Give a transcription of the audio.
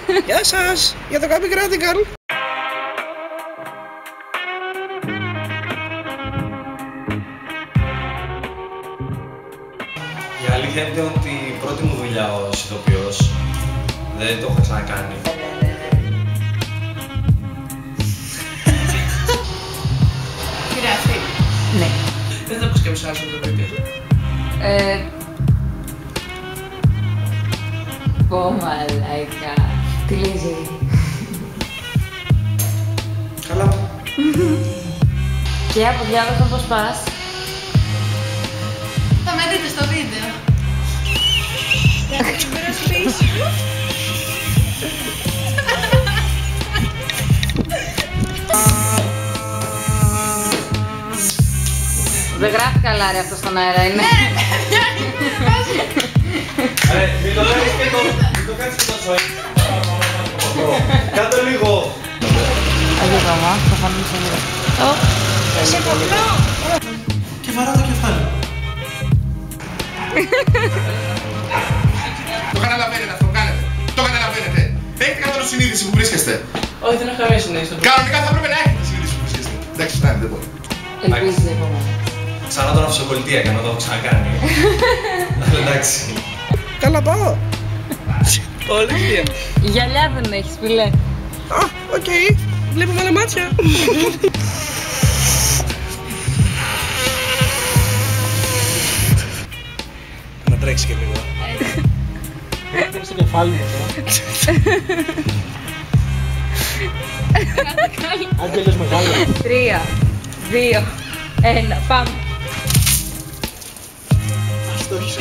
Γεια σας, για το Copy Critical. Η αλήθεια είναι ότι η πρώτη μου δουλειά ως ηθοποιός δεν το έχω ξανακάνει. Πειράζει. Ναι. Δεν θα ακούς κάποιος άλλος από το βίντεο. Πω μαλάικα. Τι λέει η ζωή. Καλά. Και από διάβασμα πώς πας. Θα με δείτε στο βίντεο. Δεν γράφει καλά ρε αυτό στον αέρα, είναι. Μην το κάνεις και το σοϊ. Κάτω λίγο. Αγιο δώμα, θα φανούμε σε λίγο. Σε κομπλό. Και βαρά το κεφάλι. Το καταλαβαίνετε αυτό, κάνετε. Το καταλαβαίνετε. Έχετε καθόλου συνείδηση που βρίσκεστε. Όχι, δεν έχω καμία συνέχεια. Κανονικά θα έπρεπε να έχετε συνείδηση που βρίσκεστε. Εντάξει, φτάνει, δεν μπορεί. Ελπίζεις δεν μπορώ. Ξανά τον αυσοκολλητία για να το έχω ξανακάνει. Αλλά εντάξει. Καλά πάω. Πολύ ωραία. Γυαλιά δεν έχεις φίλε. Α, οκ. Βλέπουμε άλλα μάτια. Να τρέξει και λίγο. Είναι στο κεφάλι μου τώρα. Άγγελος μεγάλος. 3, 2, 1, πάμε. Ας το έχεις.